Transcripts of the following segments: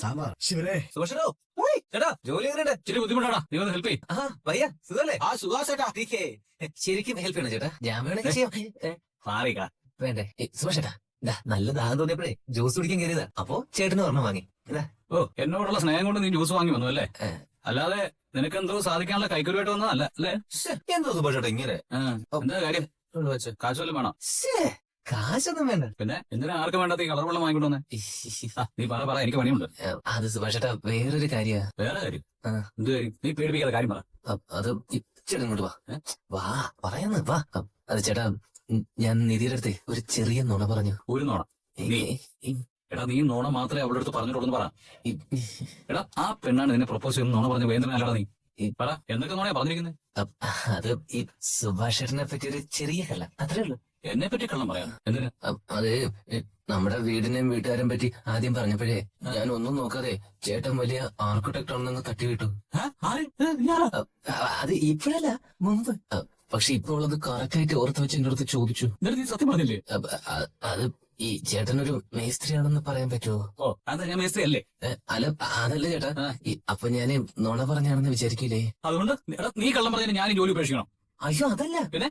സാമ്പാർ ശിവരേ. സുഭാഷോ ചേട്ടാ ജോലി എങ്ങനെയുണ്ട്? ഇച്ചിരി ബുദ്ധിമുട്ടാടാ, നീ ഒന്ന് ഹെൽപ്പ് ചെയ്യും. വയ്യ സുഖല്ലേ? സുഹാസേട്ടാ. ശരിക്കും ഹെൽപ്പ് ചെയ്യണം ചേട്ടാ. ഞാൻ വേണമെങ്കിൽ ചെയ്യാം. മാറിക്ക വേണ്ടേ? സുഭാഷ് ചേട്ടാ നല്ല ദാഹം തോന്നിയപ്പോഴേ ജ്യൂസ് കുടിക്കാൻ കയറിയതാ. അപ്പൊ ചേട്ടന് ഒരെണ്ണം വാങ്ങി. ഓ, എന്നോടുള്ള സ്നേഹം കൊണ്ട് നീ ജ്യൂസ് വാങ്ങി വന്നു അല്ലേ? അല്ലാതെ നിനക്കെന്തോ സാധിക്കാനുള്ള കൈക്കൂലിയായിട്ട് വന്നതല്ല അല്ലേ? എന്തോ സുഭാഷ് ചേട്ടാ ഇങ്ങനെ? എന്താ കാര്യം? കാശ് വല്ലതും വേണോ? കാശൊന്നും വേണ്ട. പിന്നെ എന്തിനാ ആർക്കും വേണ്ടാത്ത ഈ കളർ വെള്ളം വാങ്ങിക്കൊണ്ടു വന്നേ? നീ പറ, എനിക്ക് പണിയുണ്ട്. അത് സുഭാഷ് ചേട്ടാ വേറൊരു കാര്യ. വേറെ കാര്യം? എന്ത് കാര്യം? നീ പേടിപ്പിക്കാതെ കാര്യം പറ. അത് ചേട്ടാ ഇങ്ങോട്ട് വാ പറയാന്ന് വാ. അത് ചേട്ടാ ഞാൻ നിധിയുടെ അടുത്ത് ഒരു ചെറിയ നുണ പറഞ്ഞു. ഒരു നുണ? എടാ നീ നുണ മാത്രമേ അവളുടെ അടുത്ത് പറഞ്ഞിട്ടുള്ളൂ പറ. എടാ ആ പെണ്ണാണ് നിന്നെ പ്രപ്പോസ് ചെയ്യുന്ന നുണ പറഞ്ഞ വേദനയല്ലടാ നീ. പറ എന്തൊക്കെ നുണയാ പറഞ്ഞിരിക്കുന്നത്? അത് ഈ സുഭാഷ് ചേട്ടനെ പറ്റി ഒരു ചെറിയ കള്ളം, അത്രേ ഉള്ളൂ. എന്നെ പറ്റി കള്ളം പറയാം? എന്തിനാ? അത് നമ്മുടെ വീടിനെയും വീട്ടുകാരെയും പറ്റി ആദ്യം പറഞ്ഞപ്പോഴേ ഞാൻ ഒന്നും നോക്കാതെ ചേട്ടൻ വലിയ ആർക്കിടെക്ട് ആണെന്ന് തട്ടിവിട്ടു. അത് ഇപ്പോഴല്ല, മുമ്പ്. പക്ഷെ ഇപ്പോൾ അത് കറക്റ്റായിട്ട് ഓർത്ത് വെച്ച് എന്റെ അടുത്ത് ചോദിച്ചു. നീ സത്യം പറഞ്ഞില്ലേ? അത് ഈ ചേട്ടനൊരു മേസ്ത്രിയാണെന്ന് പറയാൻ പറ്റുമോ? ഓ അതാ ഞാൻ മേസ്ത്രി അല്ലേ? അല്ല അതല്ല ചേട്ടാ, അപ്പൊ ഞാന് നുണ പറഞ്ഞാണെന്ന് വിചാരിക്കില്ലേ? അതുകൊണ്ട് നീ കള്ളം പറഞ്ഞാൽ ഞാൻ ജോലി ഉപേക്ഷിക്കണം? അയ്യോ അതല്ല. പിന്നെ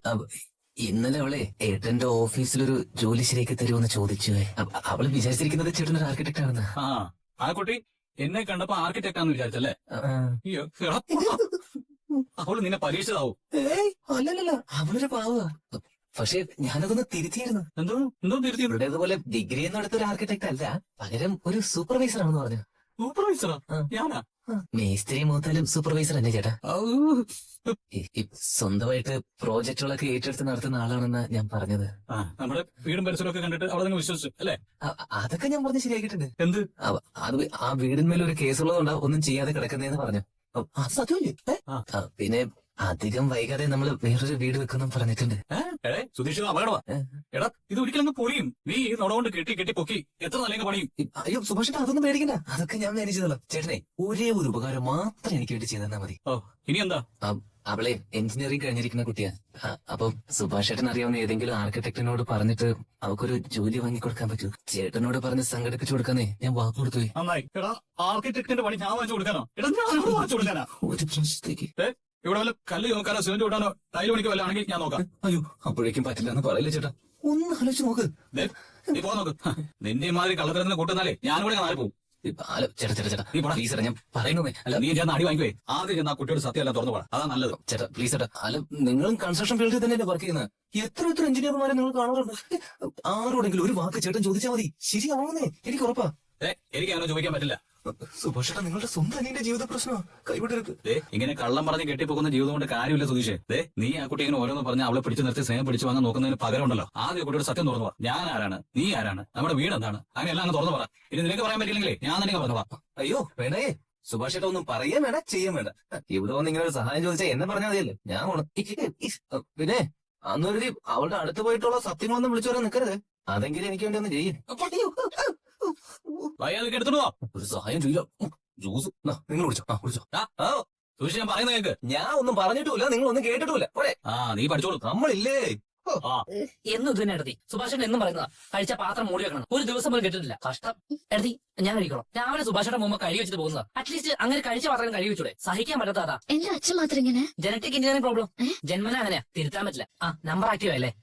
ഇന്നലെ അവളെ ഏട്ടന്റെ ഓഫീസിലൊരു ജോലി ശരിയാക്കി തരുമെന്ന് ചോദിച്ചു. അവള് വിചാരിച്ചിരിക്കുന്നത് ചേട്ടനൊരു ആർക്കിടെക്ട് ആണെന്ന്. ആ കുട്ടി എന്നെ കണ്ടപ്പോ ആർക്കിടെക്ട് ആണെന്ന് വിചാരിച്ചല്ലേ? അവള് നിന്നെ പരീക്ഷിച്ചതാവും. അല്ലല്ല, അവളൊരു പാവ. പക്ഷെ ഞാനതൊന്ന് തിരുത്തിയിരുന്നു. എന്തോ തിരുത്തി? ഇതുപോലെ ഡിഗ്രി ഒന്നും എടുത്തൊരു ആർക്കിടെക്ട് അല്ല, പകരം ഒരു സൂപ്പർവൈസർ ആണെന്ന് പറഞ്ഞു. സൂപ്പർവൈസറാ? ഞാനാ? മേസ്ത്രി മൂത്താലും സൂപ്പർവൈസർ തന്നെ ചേട്ടാ. സ്വന്തമായിട്ട് പ്രോജക്റ്റുകളൊക്കെ ഏറ്റെടുത്ത് നടത്തുന്ന ആളാണെന്നാ ഞാൻ പറഞ്ഞത്. നമ്മുടെ വീടും പരിസരമൊക്കെ കണ്ടിട്ട് അവിടെ നിങ്ങൾ വിശ്വസിച്ചു അല്ലേ? അതൊക്കെ ഞാൻ പറഞ്ഞ് ശരിയാക്കിയിട്ടുണ്ട്. എന്ത്? അത് ആ വീടിന്മേൽ ഒരു കേസുള്ളതുകൊണ്ടാ ഒന്നും ചെയ്യാതെ കിടക്കുന്നതെന്ന് പറഞ്ഞു. സത്യമല്ലേ? പിന്നെ അധികം വൈകാതെ നമ്മൾ വേറൊരു വീട് വെക്കണം പറഞ്ഞിട്ടുണ്ട്. സുധീഷ് അപകടമാ. എടാ ഇത് ഒരിക്കലും പൊളിയും. നീ ഈ നുണ കൊണ്ട് കെട്ടി പൊക്കി എത്ര നല്ല പണിയും. അയ്യോ സുഭാഷ് അതൊന്നും പേടിക്കണ്ട, അതൊക്കെ ഞാൻ മാനേജ് ചെയ്തോളാം. ചേട്ടനെ ഒരേ ഒരു ഉപകാരം മാത്രം എനിക്ക് വേണ്ടി ചെയ്താൽ മതി. ഓ ഇനി എന്താ? അവളെ എഞ്ചിനീയറിംഗ് കഴിഞ്ഞിരിക്കുന്ന കുട്ടിയാ. അപ്പൊ സുഭാഷ് ചേട്ടൻ അറിയാവുന്ന ഏതെങ്കിലും ആർക്കിടെക്ടിനോട് പറഞ്ഞിട്ട് അവക്കൊരു ജോലി വാങ്ങിക്കൊടുക്കാൻ പറ്റൂ. ചേട്ടനോട് പറഞ്ഞ് സംഘടിപ്പിച്ചു കൊടുക്കാന്നേ ഞാൻ വാക്ക് കൊടുത്തു. നന്നായി. എടാ ആർക്കിടെക്ടിന്റെ പണി ഞാൻ വാങ്ങിച്ചു കൊടുക്കാനോ? എടാ ഞാൻ വാങ്ങിച്ചു കൊടുക്കാനാ? ഒരു പ്രാവശ്യത്തേക്ക് ഇവിടെ വല്ല കല്ല് നോക്കാനോ സിമന്റ് കൂട്ടാനോ ടൈല് പണിക്കോ വല്ല ആണെങ്കിൽ ഞാൻ നോക്കാം. അയ്യോ അപ്പോഴേക്കും പറ്റില്ല എന്ന് പറയില്ല ചേട്ടാ, ഒന്ന് ആലോചിച്ച് നോക്ക്. നീ പോ നോക്ക്. നിന്റെ മാതിരി കള്ളത്തരത്തിന് കൂട്ടുന്നാലേ ഞാനിവിടെ മാറി പോകും. ചേട്ടാ നീ പ്ലീസ് ഞാൻ പറയുന്നേ. അല്ല നീ ചെന്ന് അടി വാങ്ങിക്കുവേ. ആദ്യം ചെന്ന് ആ കുട്ടിയോട് സത്യം എല്ലാം തുറന്നു പോകാം, അതാ നല്ലത്. ചേട്ടാ പ്ലീസ് ചേട്ടാ. അല്ല നിങ്ങളും കൺസ്ട്രക്ഷൻ ഫീൽഡിൽ തന്നെയല്ലേ വർക്ക് ചെയ്യുന്നത്? എത്ര എഞ്ചിനീയർമാരെ നിങ്ങൾ കാണാറുണ്ട്. ആരോടെങ്കിലും ഒരു വാക്ക് ചേട്ടൻ ചോദിച്ചാൽ മതി, ശരിയാവുന്നേ എനിക്ക് ഉറപ്പാ. എനിക്ക് അങ്ങനെ ചോദിക്കാൻ പറ്റില്ല. സുഭാഷ് ചേട്ടാ നിങ്ങളുടെ സ്വന്തം അനിയന്റെ ജീവിത പ്രശ്നമാ, കൈവിടരുത്. ഇങ്ങനെ കള്ളം പറഞ്ഞ് കെട്ടിപ്പോകുന്ന ജീവിതം കൊണ്ട് കാര്യമില്ല സുധീഷേ. നീ ആ കുട്ടി ഇങ്ങനെ ഓരോന്ന് പറഞ്ഞ് അവളെ പിടിച്ചു നിർത്തി സ്നേഹം പിടിച്ചു വാങ്ങാൻ നോക്കുന്നതിന് പകരം ഉണ്ടല്ലോ, ആദ്യം കുട്ടിയോട് സത്യം തുറന്നു പറ. ഞാൻ ആരാണ്, നീ ആരാണ്, നമ്മുടെ വീട് എന്താണ്, അങ്ങനെ എല്ലാം അങ്ങ് തുറന്നു പറ. ഇനി നിനക്ക് പറയാൻ പറ്റില്ലെങ്കിലേ ഞാൻ തന്നെ പറഞ്ഞു പറ. അയ്യോ വേണേ സുഭാഷ് ചേട്ടാ ഒന്നും പറയാൻ വേണ്ട, ചെയ്യാൻ വേണ്ട. ഇവിടെ വന്ന് ഇങ്ങനെ ഒരു സഹായം ചോദിച്ചാൽ എന്നെ പറഞ്ഞാൽ മതിയല്ലേ, ഞാൻ പോണം. പിന്നെ അന്നൊരു അവളുടെ അടുത്ത് പോയിട്ടുള്ള സത്യങ്ങളൊന്നും വിളിച്ചു പറയാൻ നിൽക്കരുത്. അതെങ്കിലും എനിക്ക് വേണ്ടി ഒന്ന് ചെയ്യും. എടുത്തോളൂ. ഒരു സഹായം ചെയ്യില്ല. ജ്യൂസ് നിങ്ങൾ കുടിച്ചോ. സുഷി ഞാൻ പറയുന്ന കേക്ക്. ഞാൻ ഒന്നും പറഞ്ഞിട്ടില്ല, നിങ്ങൾ ഒന്നും കേട്ടിട്ടില്ല. നീ പഠിച്ചോളൂ. നമ്മളില്ലേ എന്നും ഇത് തന്നെ എടുത്തി. സുഭാഷൻ എന്നും പറയുന്നതാ കഴിച്ച പാത്രം മൂടി വെക്കണം. ഒരു ദിവസം പോലും കെട്ടിട്ടില്ല. കഷ്ടം. എടുത്തി ഞാൻ കഴിക്കണം. രാവിലെ സുഭാഷയുടെ മുമ്പ് കഴുകി വെച്ചിട്ട് പോകുന്നതാ. അറ്റ്ലീസ്റ്റ് അങ്ങനെ കഴിച്ച പാത്രം കഴുകി വെച്ചൂടെ? സഹിക്കാൻ പറ്റാത്തതാ. എന്റെ അച്ഛൻ മാത്രം ഇങ്ങനെ ജനറ്റിക് എഞ്ചിനീയറിംഗ് പ്രോബ്ലം. ജന്മന അങ്ങനെയാ, തിരുത്താൻ പറ്റില്ല. നമ്പർ ആക്റ്റീവ് അല്ലേ?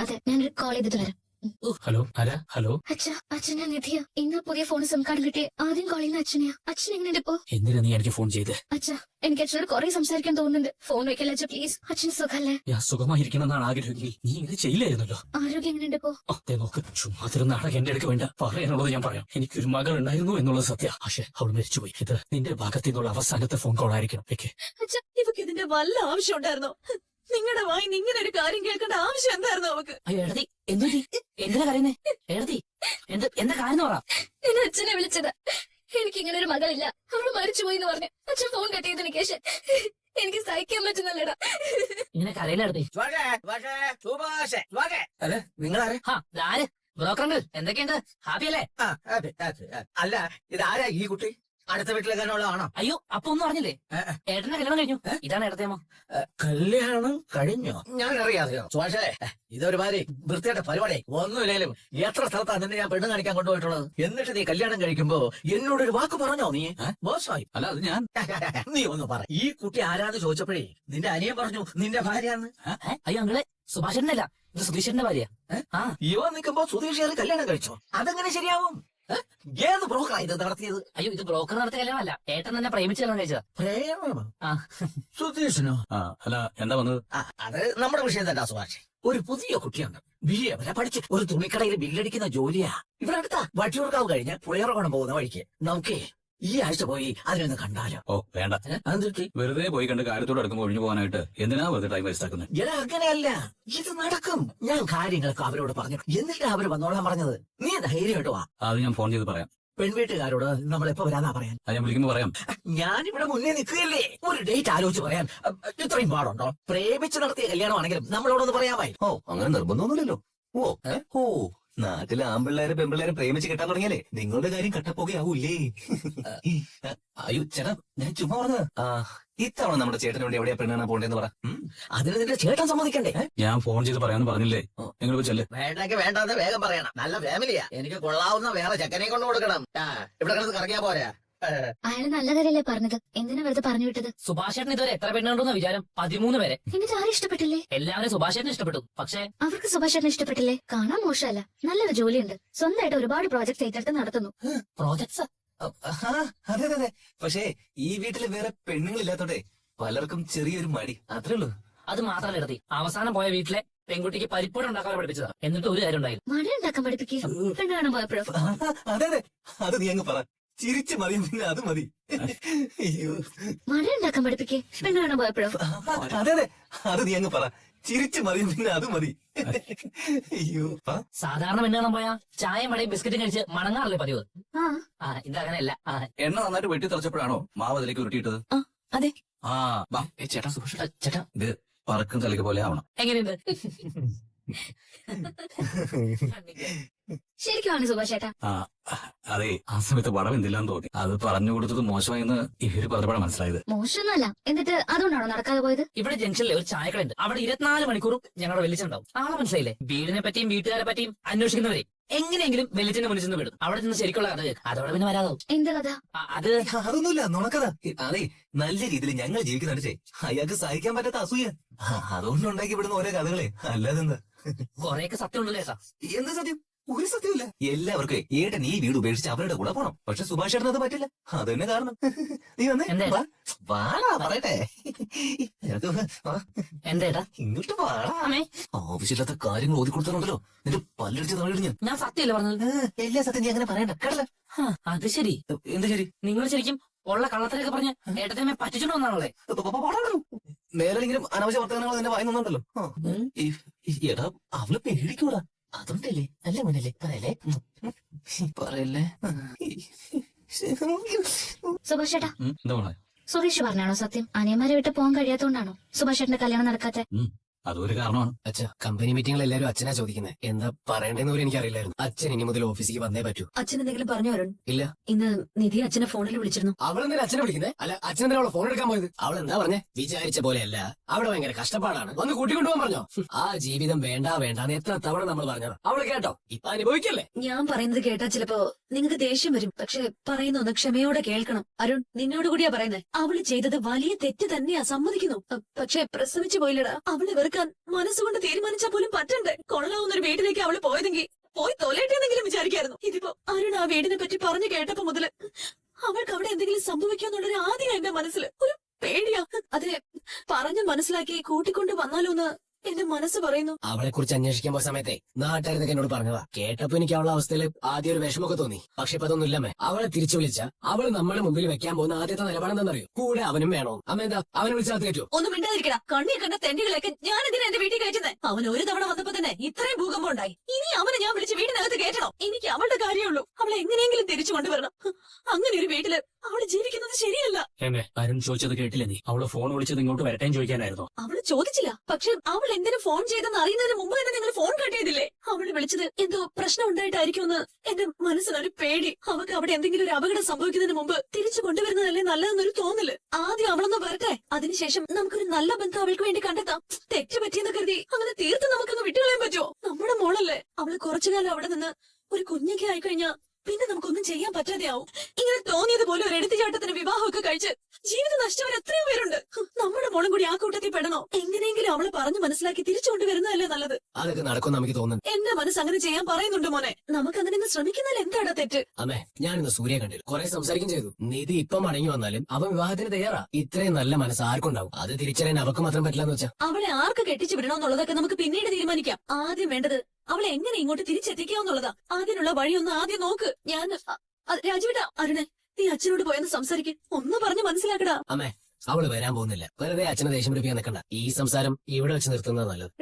അതെ, ഞാനൊരു കോൾ ചെയ്തിട്ട് വരാം. ഹലോ ആരാ? ഹലോ അച്ഛൻ ഞാൻ നിധിയ. ഇന്ന് പുതിയ ഫോൺ സിം കാർഡ് കിട്ടി. ആദ്യം കോൾ ചെയ്യുന്ന അച്ഛനെയാ. അച്ഛൻ എങ്ങനെയുണ്ട് ഇപ്പോ? എന്തിനാ നീ എനിക്ക് ഫോൺ ചെയ്ത്? അച്ഛാ എനിക്ക് അച്ഛനോട് കുറെ സംസാരിക്കാൻ തോന്നുന്നുണ്ട്. ഫോൺ വെക്കല്ലേ അച്ഛാ പ്ലീസ്. അച്ഛൻ സുഖല്ലേ? സുഖമായിരിക്കണമെന്നാണ് ആഗ്രഹമെങ്കിൽ നീ ഇങ്ങനെ ചെയ്യില്ലായിരുന്നല്ലോ. ആരോഗ്യം എങ്ങനെയുണ്ട് ഇപ്പോ? നോക്ക്, ചുമ്മാതിരുന്നാണ് എന്റെ അടുക്ക് വേണ്ട. പറയാനുള്ളത് ഞാൻ പറയാം. എനിക്കൊരു മകൾ ഉണ്ടായിരുന്നു എന്നുള്ളത് സത്യ. പക്ഷെ അവൾ മരിച്ചുപോയി. ഇത് നിന്റെ ഭാഗത്തു നിന്നുള്ള അവസാനത്തെ ഫോൺ കോൾ ആയിരിക്കണം. അച്ഛാ ഇവക്ക് ഇതിന്റെ വല്ല ആവശ്യം ഉണ്ടായിരുന്നോ? നിങ്ങളുടെ വായിന്ന് ഇങ്ങനെ ഒരു കാര്യം കേൾക്കേണ്ട ആവശ്യം എന്തായിരുന്നു അവക്ക്? എഴുതി എന്തിനാ കരയുന്നേ? എഴുതി എന്താ കാര്യം പറ. എന്നെ അച്ഛനെ വിളിച്ചതാ. എനിക്ക് ഇങ്ങനെ ഒരു മകളില്ല, അവള് മരിച്ചുപോയി എന്ന് പറഞ്ഞു. അച്ഛൻ ഫോൺ കട്ട് ചെയ്തതിന് ശേഷം എനിക്ക് സഹിക്കാൻ പറ്റുന്നല്ലടാ. ഇങ്ങനെ കരയിലെടുത്തി. അല്ല നിങ്ങളാരെ? ബ്രോക്കറുണ്ട്. എന്തൊക്കെയുണ്ട്? ഹാപ്പി അല്ലേ? അല്ല ഇതാരാ ഈ കുട്ടി? അടുത്ത വീട്ടിലേക്കാനുള്ളതാണോ? അയ്യോ അപ്പൊ ഒന്നും അറിഞ്ഞില്ലേ? ഏട്ടന്റെ കല്യാണം കഴിഞ്ഞു. ഇതാണ് ഏട്ടത്തേമ്മ. കല്യാണം കഴിഞ്ഞോ? ഞാൻ അറിയാതെയോ സുഭാഷേ? ഇതൊരുമാതിരി വൃത്തിയുടെ പരിപാടി ഒന്നുമില്ലേലും എത്ര സ്ഥലത്താണ് നിന്നെ ഞാൻ പെണ്ണ് കാണിക്കാൻ കൊണ്ടുപോയിട്ടുള്ളത്. എന്നിട്ട് നീ കല്യാണം കഴിക്കുമ്പോ എന്നോടൊരു വാക്ക് പറഞ്ഞോ നീ? മോശമായി. അല്ല അത് ഞാൻ നീ ഒന്ന് പറ. ഈ കുട്ടി ആരാന്ന് ചോദിച്ചപ്പോഴേ നിന്റെ അനിയൻ പറഞ്ഞു നിന്റെ ഭാര്യയാന്ന്. അയ്യോ അങ്ങളെ സുഭാഷേട്ടന്റെ അല്ല, ഇത് സുധീഷന്റെ ഭാര്യ. ആ ഇവ നിൽക്കുമ്പോ സുധീഷ് കല്യാണം കഴിച്ചോ? അതെങ്ങനെ ശരിയാവും? ഏത് ബ്രോക്കറാ ഇത് നടത്തിയത്? അയ്യോ ഇത് ബ്രോക്കർ നടത്തിയ കല്യാണമല്ല, ഏട്ടൻ തന്നെ പ്രേമിച്ച് കല്യാണം കഴിച്ചതാ. പ്രേമം ആ സുധീഷിനോ? അല്ല എന്താ വന്നത്? അത് നമ്മുടെ വിഷയം തന്നെ സുഭാഷ്. ഒരു പുതിയ കുട്ടിയുണ്ട്, BA വരെ പഠിച്ച് ഒരു തുണിക്കടയിൽ ബില്ലടിക്കുന്ന ജോലിയാ. ഇവിടെ അടുത്ത വട്ടിയൂർക്കാവ് കഴിഞ്ഞ് പുളിയറകോണം പോകുന്ന വഴിക്ക് നമുക്ക് ഈ ആഴ്ച പോയി അതിനൊന്ന് കണ്ടാലോ? ഓ വേണ്ട, എന്തിട്ട്? വെറുതെ പോയി കണ്ട് കാര്യത്തോട് അടുക്കുമ്പോൾ ഒഴിഞ്ഞു പോകാനായിട്ട് എന്തിനാ വെറുതെ ടൈം വേസ്റ്റ് ആക്കുന്നത്? എടാ അങ്ങനെയല്ല, ഇത് നടക്കും. ഞാൻ കാര്യങ്ങളൊക്കെ അവരോട് പറഞ്ഞു, എന്നിട്ട് അവര് വന്നോളാൻ പറഞ്ഞത്. നീ ധൈര്യമായിട്ട് വാ. അത് ഞാൻ ഫോൺ ചെയ്ത് പറയാം. പെൺവീട്ടുകാരോട് നമ്മൾ എപ്പോ വരാന്നാ പറയാൻ? അത് ഞാൻ വിളിക്കുമ്പോ പറയാം. ഞാനിവിടെ മുന്നേ നിൽക്കുകയല്ലേ, ഒരു ഡേറ്റ് ആലോചിച്ച് പറയാൻ ഇത്രയും പാടുണ്ടോ? പ്രേമിച്ച് നടത്തിയ കല്യാണമാണെങ്കിലും നമ്മളോടൊന്ന് പറയാമായി. ഓ അങ്ങനെ നിർബന്ധമൊന്നുമില്ലല്ലോ. ഓ നാട്ടിലെ ആമ്പിള്ളേരെ പെമ്പിള്ളേരെ പ്രേമിച്ച് കെട്ടാൻ തുടങ്ങിയാലേ നിങ്ങളുടെ കാര്യം കട്ടപ്പോകയാവൂല്ലേ? അയ്യോ ചേട്ടാ, ഞാൻ ചുമ്മാ പറഞ്ഞത്. ഇത്തവണ നമ്മുടെ ചേട്ടന് വേണ്ടി എവിടെയാ പെണ്ണാണ് പോണ്ടേന്ന് പറ. അതിന് നിന്റെ ചേട്ടൻ സമ്മതിക്കണ്ടേ? ഞാൻ ഫോൺ ചെയ്ത് പറയാന്ന് പറഞ്ഞില്ലേ? നിങ്ങൾ പോയി ചെല്ല്. വേണ്ടെങ്കിൽ വേണ്ടാന്ന് വേഗം പറയണം. നല്ല ഫാമിലിയാ, എനിക്ക് കൊള്ളാവുന്ന വേറെ ചെക്കനെ കൊണ്ട് കൊടുക്കണം. ഇവിടെ കിടന്ന് കറങ്ങിയാ പോരാ. അയാൾ നല്ല കാര്യല്ലേ പറഞ്ഞത്, എന്തിനാ വെറുതെ പറഞ്ഞു വിട്ടത്? സുഭാഷേട്ടൻ ഇതുവരെ എത്ര പെണ്ണുണ്ടെന്ന വിചാരം? 13 പേരെ. എന്നിട്ട് ആരും ഇഷ്ടപ്പെട്ടില്ലേ? എല്ലാവരും സുഭാഷേട്ടനെ ഇഷ്ടപ്പെട്ടു. പക്ഷേ അവർക്ക് സുഭാഷേട്ടനെ ഇഷ്ടപ്പെട്ടില്ലേ? കാണാൻ മോശമല്ല, നല്ലൊരു ജോലിയുണ്ട്, സ്വന്തമായിട്ട് ഒരുപാട് പ്രോജക്ട്സ് ഏറ്റെടുത്ത് നടത്തുന്നു. പ്രോജക്ട്സ് അതെ അതെ അതെ. പക്ഷേ ഈ വീട്ടില് വേറെ പെണ്ണുങ്ങളില്ലാത്തോടെ പലർക്കും ചെറിയൊരു മടി, അത്രേ ഉള്ളൂ. അത് മാത്രമല്ല എടുത്തി, അവസാനം പോയ വീട്ടിലെ പെൺകുട്ടിക്ക് പരിപ്പോട് ഉണ്ടാക്കാൻ പഠിപ്പിച്ചതാ. എന്നിട്ട് ഒരു കാര്യം ഉണ്ടായില്ല. മഴ ഉണ്ടാക്കാൻ പഠിപ്പിക്കുക പെണ്ണ് കാണാൻ പോയപ്പോഴോ? അതെ അതെ, അത് നീ അങ്ങ് പറ. ചിരിച്ചു മതി, പിന്നെ അത് മതി. അയ്യോ, മഴ ഉണ്ടാക്കാൻ പഠിപ്പിക്കുക പെണ്ണ് കാണാൻ പോയപ്പോഴോ? അതെ അതെ, അത് നീ അങ്ങ് പറ. ചിരിച്ചു മതി, പിന്നെ അത് മതി. അയ്യോ, സാധാരണ പെണ്ണ് കാണാൻ പോയാ ചായയും വടയും ബിസ്ക്കറ്റും കഴിച്ച് മണങ്ങാറല്ലേ പതിവ്. ആ ഇതങ്ങനെയല്ല. എണ്ണ നന്നായിട്ട് വെട്ടി തെറിച്ചപ്പോഴാണോ മാവ് അതിലേക്ക് ഉരുട്ടിയിട്ടത്? അതെ. ആ വാ. ചേട്ടാ സുഭാഷ്, ചേട്ടാ ഇത് പറക്കും തലയ്ക്ക് പോലെ ആവണം. എങ്ങനെയുണ്ട്? ശരിക്കുമാണ് സുഭാഷ് ചേട്ടാ. ആ അതെ, ആ സമയത്ത് വടം എന്തില്ലാന്ന് തോന്നി. അത് പറഞ്ഞു കൊടുത്തത് മോശമായെന്ന് ഇവര് പറഞ്ഞപ്പോഴാണ് മനസ്സിലായത്. മോശമൊന്നുമല്ല. എന്നിട്ട് അതുകൊണ്ടാണോ നടക്കാതെ പോയത്? ഇവിടെ ജംഗ്ഷനിലെ ഒരു ചായക്കട ഉണ്ട്, അവിടെ 24 മണിക്കൂറും ഞങ്ങളുടെ വെല്ലിച്ചുണ്ടാവും. ആളെ മനസ്സിലായില്ലേ? വീടിനെ പറ്റിയും വീട്ടുകാരെ പറ്റിയും അന്വേഷിക്കുന്നവരെ എങ്ങനെയെങ്കിലും വെല്ലിച്ചിന്റെ മുന്നിൽ നിന്ന് വിടും. അവിടെ നിന്ന് ശരിക്കുള്ള കഥ കേൾക്കും. അതോടെ പിന്നെ വരാതാവും. എന്ത് കഥ? അത് അതൊന്നുമില്ല, നുണക്കഥ. അതെ, നല്ല രീതിയിൽ ഞങ്ങൾ ജീവിക്കുന്നുണ്ട്. അയാൾക്ക് സഹിക്കാൻ പറ്റാത്ത അസൂയ, അതുകൊണ്ടുണ്ടാക്കി വിടുന്ന ഓരോ കഥകളെ. അല്ലാതെ എന്താ? കൊറേയൊക്കെ സത്യം ഉണ്ടല്ലേ സാ? എന്താ സത്യം? ഒരു സത്യമില്ല. എല്ലാവർക്കും ഏട്ടൻ ഈ വീട് ഉപേക്ഷിച്ച് അവരുടെ കൂടെ പോണം. പക്ഷെ സുഭാഷ് ചേട്ടൻ അത് പറ്റില്ല. അത് തന്നെ കാരണം. നീ വന്നേ, എന്താ? വാടാ പറയട്ടെ. എന്തേട്ടാ? ഇങ്ങോട്ട് വാടാ. അമ്മേ, ആവശ്യമില്ലാത്ത കാര്യങ്ങൾ ഓതി കൊടുത്തോ നിന്റെ പല്ലടിച്ച് താഴെ. ഞാൻ സത്യമല്ലേ പറഞ്ഞത്? എല്ലാ സത്യം നീ അങ്ങനെ പറയണ്ട കേട്ടല്ല. അത് ശരി. എന്താ ശരി? നിങ്ങൾ ശരിക്കും ഉള്ള കള്ളത്തിലൊക്കെ പറഞ്ഞ് ഏട്ടത്തെ പറ്റിച്ചിട്ട് വന്നാണല്ലേ? മേലെങ്കിലും അനാവശ്യ വർത്തമാനങ്ങൾ നിന്റെ വായി നിന്നുണ്ടല്ലോ. എടാ, അവള് പേടിക്കൂടാ, അതുകൊണ്ടല്ലേ. അല്ലേ മോനല്ലേ? പറയല്ലേ പറയല്ലേ. സുഭാഷ് ചേട്ടാ, എന്താ മോളെ? സുരേഷ് പറഞ്ഞാണോ സത്യം? അനിയന്മാരെ വിട്ട് പോകാൻ കഴിയാത്തോണ്ടാണോ സുഭാഷ് ചേട്ടന്റെ കല്യാണം നടക്കാത്ത? അതൊരു കാരണമാണ്. അച്ഛാ, കമ്പനി മീറ്റിംഗിൽ എല്ലാവരും അച്ഛനാ ചോദിക്കുന്നത്. എന്താ പറയണ്ടെന്ന് പോലും എനിക്കറിയില്ലായിരുന്നു. അച്ഛൻ ഇനി മുതൽ ഓഫീസിലേക്ക് വന്നേ പറ്റൂ. അച്ഛൻ എന്തെങ്കിലും പറഞ്ഞു അരുൺ? ഇല്ല. ഇന്ന് നിധി അച്ഛനെ ഫോണിൽ വിളിച്ചിരുന്നു. അവളെന്താ അച്ഛനെ വിളിക്കുന്നത്? അല്ല, അച്ഛൻ എന്തിനാ അവളെ ഫോൺ എടുക്കാൻ പോയത്? അവൾ എന്താ പറഞ്ഞേ? വിചാരിച്ച പോലെയല്ല, അവിടെ ഭയങ്കര കഷ്ടപ്പാടാണ്, ഒന്ന് കൂട്ടിക്കൊണ്ടുപോകാൻ പറഞ്ഞോ. ആ ജീവിതം വേണ്ട വേണ്ടാന്ന് എത്ര തവണ നമ്മൾ പറഞ്ഞത്. അവള് കേട്ടോ? ഇപ്പൊ അനുഭവിക്കല്ലേ? ഞാൻ പറയുന്നത് കേട്ടാ ചിലപ്പോ നിങ്ങൾക്ക് ദേഷ്യം വരും, പക്ഷെ പറയുന്ന ഒന്ന് ക്ഷമയോടെ കേൾക്കണം. അരുൺ, നിന്നോട് കൂടിയാ പറയുന്നത്. അവള് ചെയ്തത് വലിയ തെറ്റ് തന്നെയാ, സമ്മതിക്കുന്നു. പക്ഷെ പ്രസവിച്ചു പോയില്ലടാ. അവളെ വെറുക്കാൻ മനസ്സുകൊണ്ട് തീരുമാനിച്ചാൽ പോലും പറ്റണ്ടേ? കൊള്ളാവുന്ന ഒരു വീട്ടിലേക്ക് അവള് പോയതെങ്കിൽ പോയി തൊലയിട്ടെന്നെങ്കിലും വിചാരിക്കായിരുന്നു. ഇതിപ്പോ അരുൺ ആ വീടിനെ പറ്റി പറഞ്ഞു കേട്ടപ്പോ മുതല് അവൾക്ക് അവിടെ എന്തെങ്കിലും സംഭവിക്കാന്നുള്ളൊരു ആദ്യം എന്റെ മനസ്സിൽ ഒരു പേടിയാ. അതെ, പറഞ്ഞു മനസ്സിലാക്കി കൂട്ടിക്കൊണ്ട് വന്നാലോ എന്ന് എന്റെ മനസ്സ് പറയുന്നു. അവളെ കുറിച്ച് അന്വേഷിക്കാൻ പോയ സമയത്തെ നാട്ടുകാരൊക്കെ എന്നോട് പറഞ്ഞതാ. കേട്ടപ്പോ എനിക്ക് അവളുടെ അവസ്ഥയിൽ ആദ്യം ഒരു വിഷമൊക്കെ തോന്നി. പക്ഷെ ഇപ്പൊ അതൊന്നും ഇല്ലമ്മേ. അവളെ തിരിച്ചു വിളിച്ച അവള് നമ്മുടെ മുമ്പിൽ വെക്കാൻ പോകുന്ന ആദ്യത്തെ നിലപാടെന്താണെന്നറിയോ? കൂടെ അവനും വേണോ? അമ്മ എന്താ അവനെ വിളിച്ചാൽ കേട്ടോ? ഒന്നും മിണ്ടാതിരിക്കടാ. കണ്ണി കണ്ട തെണ്ടികളൊക്കെ ഞാൻ ഇതിനെ എന്റെ വീട്ടിൽ കയറ്റുന്നത്. അവൻ ഒരു തവണ വന്നപ്പോ തന്നെ ഇത്രയും ഭൂകമ്പം ഉണ്ടായി. ഇനി അവനെ ഞാൻ വിളിച്ച് വീടിനകത്ത് കയറ്റണം. എനിക്ക് അവളുടെ കാര്യമുള്ളൂ. അവളെ എങ്ങനെയെങ്കിലും തിരിച്ചു കൊണ്ടുവരണം. അങ്ങനെ ഒരു വീട്ടില് അവള് ജീവിക്കുന്നത് ശരിയല്ല. ഏമേ അരുൺ ചോദിച്ചത് കേട്ടില്ലേ നീ? അവള് ഫോൺ വിളിച്ചത് ഇങ്ങോട്ട് വരട്ടേം ചോദിക്കാനായിരുന്നോ? അവള് ചോദിച്ചില്ല. പക്ഷെ അവൾ എന്തിനു ഫോൺ ചെയ്തെന്ന് അറിയുന്നതിന് മുമ്പ് തന്നെ നിങ്ങൾ ഫോൺ കട്ട് ചെയ്തില്ലേ? അവള് വിളിച്ചത് എന്തോ പ്രശ്നം ഉണ്ടായിട്ടായിരിക്കുമെന്ന് എന്റെ മനസ്സിനൊരു പേടി. അവക്ക് അവിടെ എന്തെങ്കിലും ഒരു അപകടം സംഭവിക്കുന്നതിന് മുമ്പ് തിരിച്ചു കൊണ്ടുവരുന്നതല്ലേ നല്ലതെന്നൊരു തോന്നല്. ആദ്യം അവളൊന്ന് വരട്ടെ, അതിനുശേഷം നമുക്കൊരു നല്ല ബന്ധം അവൾക്ക് വേണ്ടി കണ്ടെത്താം. തെറ്റ് പറ്റിയെന്ന് കരുതി അങ്ങനെ തീർത്ത് നമുക്കൊന്ന് വിട്ടുകളയാൻ പറ്റുമോ? നമ്മുടെ മോളല്ലേ. അവള് കുറച്ചുകാലം അവിടെ നിന്ന് ഒരു കുഞ്ഞൊക്കെ ആയിക്കഴിഞ്ഞാ പിന്നെ നമുക്കൊന്നും ചെയ്യാൻ പറ്റാതെയാവും. ഇങ്ങനെ തോന്നിയതുപോലെ ഒരു എടുത്തുചാട്ടത്തിന് വിവാഹമൊക്കെ കഴിച്ച് ജീവിതം നഷ്ടവർ എത്രയോ പേരുണ്ട്. നമ്മുടെ മോളും കൂടി ആ കൂട്ടത്തിൽ പെടണോ? എങ്ങനെയെങ്കിലും അവളെ പറഞ്ഞു മനസ്സിലാക്കി തിരിച്ചു കൊണ്ടുവരുന്നതല്ലേ നല്ലത്. അതൊക്കെ നടക്കും നമുക്ക് തോന്നുന്നു. എന്റെ മനസ്സ് അങ്ങനെ ചെയ്യാൻ പറയുന്നുണ്ട് മോനെ. നമുക്ക് അങ്ങനെ ഒന്ന് ശ്രമിക്കുന്നതിൽ എന്താണ് തെറ്റ്? അമ്മേ, ഞാനിന്ന് സൂര്യ കണ്ടില്ല. കുറെ സംസാരിക്കും ചെയ്തു. നിധി ഇപ്പം മടങ്ങി വന്നാലും അവൻ വിവാഹത്തിന് തയ്യാറാ. ഇത്രയും നല്ല മനസ്സ് ആർക്കുണ്ടാവും? അത് തിരിച്ചറിയാൻ അവർക്ക് മാത്രം പറ്റില്ലെന്ന് വെച്ചാ. അവളെ ആർക്ക് കെട്ടിച്ചു വിടണമെന്നുള്ളതൊക്കെ നമുക്ക് പിന്നീട് തീരുമാനിക്കാം. ആദ്യം വേണ്ടത് അവളെ എങ്ങനെ ഇങ്ങോട്ട് തിരിച്ചെത്തിക്കാവുന്നുള്ളതാ. അതിനുള്ള വഴിയൊന്ന് ആദ്യം നോക്ക്. ഞാൻ രാജുവിട്ടാ, അരുണെ നീ അച്ഛനോട് പോയെന്ന് സംസാരിക്കും. ഒന്ന് പറഞ്ഞ് മനസ്സിലാക്കടാ. അമ്മേ, അവള് വരാൻ പോകുന്നില്ല. വെറുതെ അച്ഛനെ ദേഷ്യം പിടിപ്പിക്കാൻ നിൽക്കണ്ട. ഈ സംസാരം ഇവിടെ വെച്ച് നിർത്തുന്നത് നല്ലത്.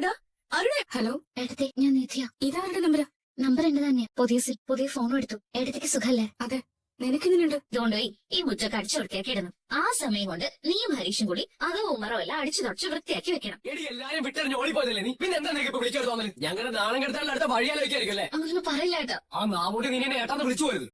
അരുണെ, ഹലോ ഏട്ടത്തെ, ഞാൻ നിധിയ. ഇതാരുടെ നമ്പർ എന്റെ തന്നെയാ. പുതിയ ഫോണും എടുത്തു. ഏട്ടത്തേക്ക് സുഖല്ലേ? അതെ. നിനക്കെങ്ങനെയുണ്ട്? ഇതുകൊണ്ടുപോയി ഈ മുറ്റൊക്കെ അടിച്ചു വൃത്തിയാക്കി ഇടുന്നു. ആ സമയം കൊണ്ട് നീയും ഹരീഷും കൂടി അതോ ഉമറോ എല്ലാം അടിച്ചു തുടച്ച് വൃത്തിയാക്കി വെക്കണം. എല്ലാരും വിട്ടെറിഞ്ഞ് ഓടിപ്പോയതല്ലേ നീ? പിന്നെ എന്താ നിനക്ക് വിളിക്കാൻ തോന്നല്? ഞങ്ങളുടെ നാണം കെടുത്താനുള്ള അടുത്ത വഴിയാലോചിക്കായിരിക്കും അല്ലേ? അങ്ങനൊന്നും പറയില്ല ഏട്ടാ. ആ നാമൂടി നീ എന്നെ ഏട്ടാന്ന് വിളിച്ചു പോയത്.